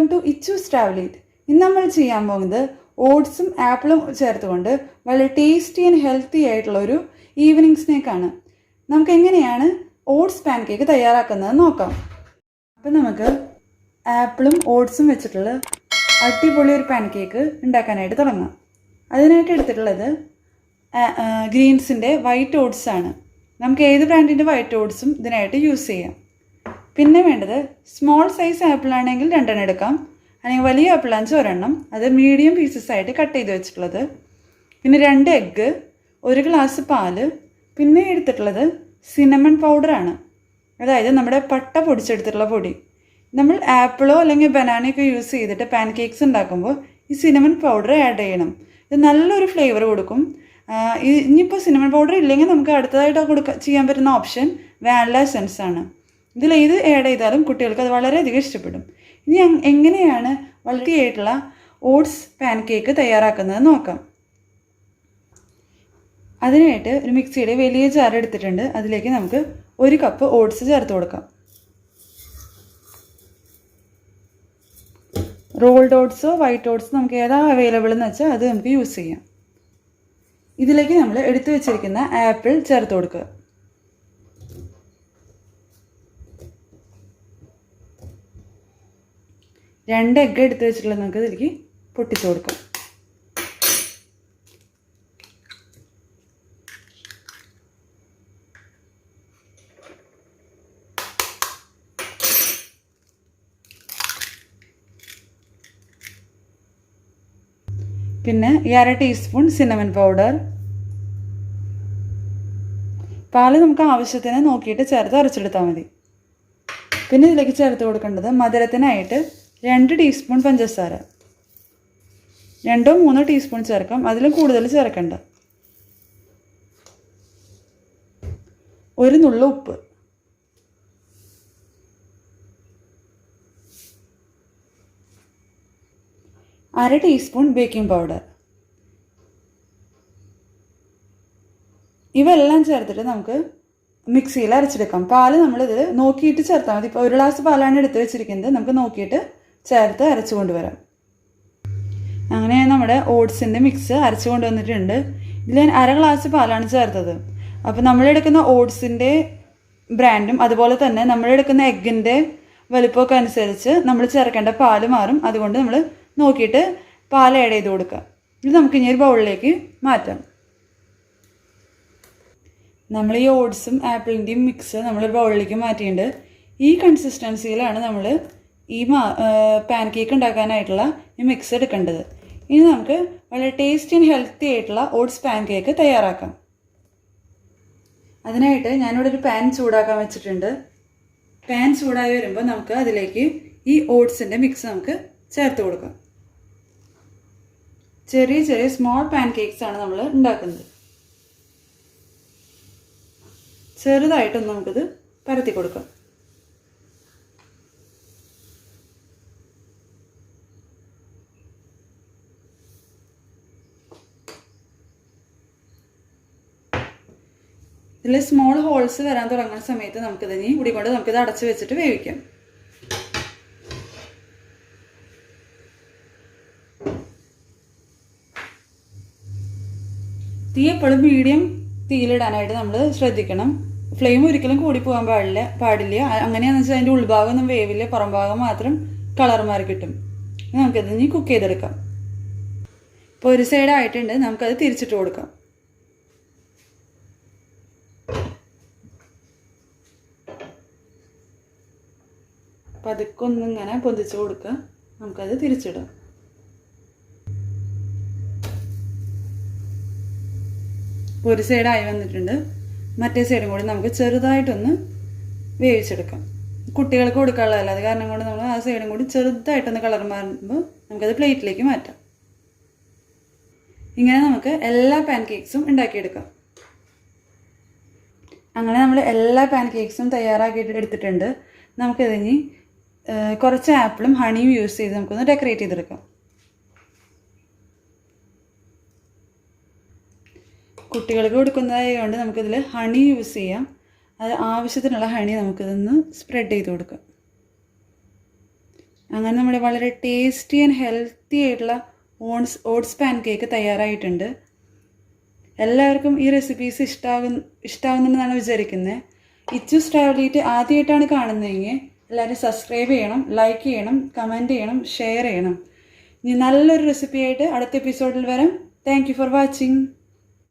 Welcome to Ichu's travel eat. ഇന്ന് നമ്മൾ ചെയ്യാൻ പോകുന്നത് ഓട്സും ആപ്പിളും ചേർത്തുകൊണ്ട് വളരെ ടേസ്റ്റി ആൻഡ് ഹെൽത്തി ആയിട്ടുള്ള ഒരു ഈവനിങ് സ്നാക്കാണ്. നമുക്ക് എങ്ങനെയാണ് ഓട്സ് പാൻകേക്ക് തയ്യാറാക്കുന്നത് നോക്കാം. അപ്പം നമുക്ക് ആപ്പിളും ഓട്സും വെച്ചിട്ടുള്ള അടിപൊളി ഒരു പാൻകേക്ക് ഉണ്ടാക്കാനായിട്ട് തുടങ്ങാം. അതിനായിട്ട് എടുത്തിട്ടുള്ളത് ഗ്രീൻസിൻ്റെ വൈറ്റ് ഓട്സ് ആണ്. നമുക്ക് ഏത് ബ്രാൻഡിൻ്റെ വൈറ്റ് ഓട്സും ഇതിനായിട്ട് യൂസ് ചെയ്യാം. പിന്നെ വേണ്ടത് സ്മോൾ സൈസ് ആപ്പിൾ ആണെങ്കിൽ 2 എണ്ണം എടുക്കാം, അല്ലെങ്കിൽ വലിയ ആപ്പിളാണെന്ന് ഒരെണ്ണം, അത് മീഡിയം പീസസ് ആയിട്ട് കട്ട് ചെയ്ത് വെച്ചിട്ടുള്ളത്. പിന്നെ 2 എഗ്ഗ്, 1 ഗ്ലാസ് പാല്, പിന്നെ എടുത്തിട്ടുള്ളത് സിനമൺ പൗഡറാണ്, അതായത് നമ്മുടെ പട്ട പൊടിച്ചെടുത്തിട്ടുള്ള പൊടി. നമ്മൾ ആപ്പിളോ അല്ലെങ്കിൽ ബനാനയൊക്കെ യൂസ് ചെയ്തിട്ട് പാൻ കേക്ക്സ് ഉണ്ടാക്കുമ്പോൾ ഈ സിനമൺ പൗഡർ ആഡ് ചെയ്യണം. ഇത് നല്ലൊരു ഫ്ലേവർ കൊടുക്കും. ഇനിയിപ്പോൾ സിനമൺ പൗഡർ ഇല്ലെങ്കിൽ നമുക്ക് അടുത്തതായിട്ട് ചെയ്യാൻ പറ്റുന്ന ഓപ്ഷൻ വാനില എസൻസ് ആണ്. ഇതിലേത് ആഡ് ചെയ്താലും കുട്ടികൾക്ക് അത് വളരെയധികം ഇഷ്ടപ്പെടും. ഇനി എങ്ങനെയാണ് വളരെ ആയിട്ടുള്ള ഓട്സ് പാൻ കേക്ക് തയ്യാറാക്കുന്നത് നോക്കാം. അതിനായിട്ട് ഒരു മിക്സിയുടെ വലിയ ജാർ എടുത്തിട്ടുണ്ട്. അതിലേക്ക് നമുക്ക് 1 കപ്പ് ഓട്സ് ചേർത്ത് കൊടുക്കാം. റോൾഡ് ഓട്സോ വൈറ്റ് ഓട്സോ നമുക്ക് ഏതാ അവൈലബിൾ എന്ന് വെച്ചാൽ അത് നമുക്ക് യൂസ് ചെയ്യാം. ഇതിലേക്ക് നമ്മൾ എടുത്തു വെച്ചിരിക്കുന്ന ആപ്പിൾ ചേർത്ത് കൊടുക്കുക. 2 എഗ്ഗ് എടുത്ത് വെച്ചിട്ടുള്ളത് നമുക്ക് ഇതിലേക്ക് പൊട്ടിച്ചു കൊടുക്കാം. പിന്നെ 1/2 ടീസ്പൂൺ സിനമൺ പൗഡർ. പാല് നമുക്ക് ആവശ്യത്തിന് നോക്കിയിട്ട് ചേർത്ത് അരച്ചെടുത്താൽ മതി. പിന്നെ ഇതിലേക്ക് ചേർത്ത് കൊടുക്കേണ്ടത് മധുരത്തിനായിട്ട് 2 ടീസ്പൂൺ പഞ്ചസാര. 2-3 ടീസ്പൂൺ ചേർക്കാം, അതിലും കൂടുതൽ ചേർക്കണ്ട. 1 നുള്ള ഉപ്പ്. അര ടീസ്പൂൺ ബേക്കിംഗ് പൗഡർ. ഇവയെല്ലാം ചേർത്തിട്ട് നമുക്ക് മിക്സിയിൽ അരച്ചെടുക്കാം. പാല് നമ്മളിത് നോക്കിയിട്ട് ചേർത്താൽ മതി. ഇപ്പോൾ 1 ഗ്ലാസ് പാലാണ് എടുത്ത് വെച്ചിരിക്കുന്നത്, നമുക്ക് നോക്കിയിട്ട് ചേർത്ത് അരച്ചു കൊണ്ടുവരാം. അങ്ങനെ നമ്മുടെ ഓട്സിൻ്റെ മിക്സ് അരച്ചു കൊണ്ടുവന്നിട്ടുണ്ട്. ഇതിൽ ഞാൻ 1/2 ഗ്ലാസ് പാലാണ് ചേർത്തത്. അപ്പോൾ നമ്മളെടുക്കുന്ന ഓട്സിൻ്റെ ബ്രാൻഡും അതുപോലെ തന്നെ നമ്മളെടുക്കുന്ന എഗ്ഗിൻ്റെ വലുപ്പമൊക്കെ അനുസരിച്ച് നമ്മൾ ചേർക്കേണ്ട പാല് മാറും. അതുകൊണ്ട് നമ്മൾ നോക്കിയിട്ട് പാൽ ആഡ് ചെയ്ത് കൊടുക്കുക. ഇത് നമുക്ക് ഇനി ഒരു ബൗളിലേക്ക് മാറ്റാം. നമ്മൾ ഈ ഓട്സും ആപ്പിളിൻ്റെയും മിക്സ് നമ്മളൊരു ബൗളിലേക്ക് മാറ്റിയിട്ടുണ്ട്. ഈ കൺസിസ്റ്റൻസിയിലാണ് നമ്മൾ ഈ പാൻ കേക്ക് ഉണ്ടാക്കാനായിട്ടുള്ള ഈ മിക്സ് എടുക്കേണ്ടത്. ഇനി നമുക്ക് വളരെ ടേസ്റ്റി ആൻഡ് ഹെൽത്തി ആയിട്ടുള്ള ഓട്സ് പാൻ കേക്ക് തയ്യാറാക്കാം. അതിനായിട്ട് ഞാനിവിടെ ഒരു പാൻ ചൂടാക്കാൻ വെച്ചിട്ടുണ്ട്. പാൻ ചൂടായി വരുമ്പോൾ നമുക്ക് അതിലേക്ക് ഈ ഓട്സിൻ്റെ മിക്സ് നമുക്ക് ചേർത്ത് കൊടുക്കാം. ചെറിയ ചെറിയ സ്മോൾ പാൻ കേക്ക്സ് ആണ് നമ്മൾ ഉണ്ടാക്കുന്നത്. ചെറുതായിട്ടൊന്ന് നമുക്കിത് പരത്തി കൊടുക്കാം. ഇതിൽ സ്മോൾ ഹോൾസ് വരാൻ തുടങ്ങുന്ന സമയത്ത് നമുക്കിതിനി കൂടിക്കൊണ്ട് നമുക്കിത് അടച്ചു വെച്ചിട്ട് വേവിക്കാം. തീ എപ്പോഴും മീഡിയം തീയിലിടാനായിട്ട് നമ്മൾ ശ്രദ്ധിക്കണം. ഫ്ലെയിം ഒരിക്കലും കൂടി പോകാൻ പാടില്ല. അങ്ങനെയാണെന്ന് വെച്ചാൽ അതിൻ്റെ ഉൾഭാഗം ഒന്നും വേവില്ല, പുറം ഭാഗം മാത്രം കളർ മാറി കിട്ടും. നമുക്കിതിനി കുക്ക് ചെയ്തെടുക്കാം. ഇപ്പോൾ ഒരു സൈഡ് ആയിട്ടുണ്ട്, നമുക്കത് തിരിച്ചിട്ട് കൊടുക്കാം. പതുക്കെ ഒന്നിങ്ങനെ പൊന്തിച്ച് കൊടുക്കുക. നമുക്കത് തിരിച്ചിടാം. ഒരു സൈഡായി വന്നിട്ടുണ്ട്, മറ്റേ സൈഡും കൂടി നമുക്ക് ചെറുതായിട്ടൊന്ന് വേവിച്ചെടുക്കാം. കുട്ടികൾക്ക് കൊടുക്കാനുള്ളതല്ല, അത് കാരണം കൊണ്ട് നമ്മൾ ആ സൈഡും കൂടി ചെറുതായിട്ടൊന്ന് കളർ മാറുമ്പോൾ നമുക്കത് പ്ലേറ്റിലേക്ക് മാറ്റാം. ഇങ്ങനെ നമുക്ക് എല്ലാ പാൻ കേക്ക്സും ഉണ്ടാക്കിയെടുക്കാം. അങ്ങനെ നമ്മൾ എല്ലാ പാൻ കേക്ക്സും തയ്യാറാക്കിയിട്ട് എടുത്തിട്ടുണ്ട്. നമുക്കിതിനി കുറച്ച് ആപ്പിളും ഹണിയും യൂസ് ചെയ്ത് നമുക്കൊന്ന് ഡെക്കറേറ്റ് ചെയ്തെടുക്കാം. കുട്ടികൾക്ക് കൊടുക്കുന്നതായതുകൊണ്ട് നമുക്കിതിൽ ഹണി യൂസ് ചെയ്യാം. അത് ആവശ്യത്തിനുള്ള ഹണി നമുക്കിതൊന്ന് സ്പ്രെഡ് ചെയ്ത് കൊടുക്കാം. അങ്ങനെ നമ്മുടെ വളരെ ടേസ്റ്റി ആൻഡ് ഹെൽത്തി ആയിട്ടുള്ള ഓട്സ് പാൻ കേക്ക് തയ്യാറായിട്ടുണ്ട്. എല്ലാവർക്കും ഈ റെസിപ്പീസ് ഇഷ്ടാവുന്നുണ്ടെന്നാണ് വിചാരിക്കുന്നത്. ഇച്ചൂസ് ട്രാവലിറ്റ് ആദ്യമായിട്ടാണ് കാണുന്നതെങ്കിൽ എല്ലാവരും സബ്സ്ക്രൈബ് ചെയ്യണം, ലൈക്ക് ചെയ്യണം, കമൻറ്റ് ചെയ്യണം, ഷെയർ ചെയ്യണം. ഇനി നല്ലൊരു റെസിപ്പിയായിട്ട് അടുത്ത എപ്പിസോഡിൽ വരാം. Thank you for watching.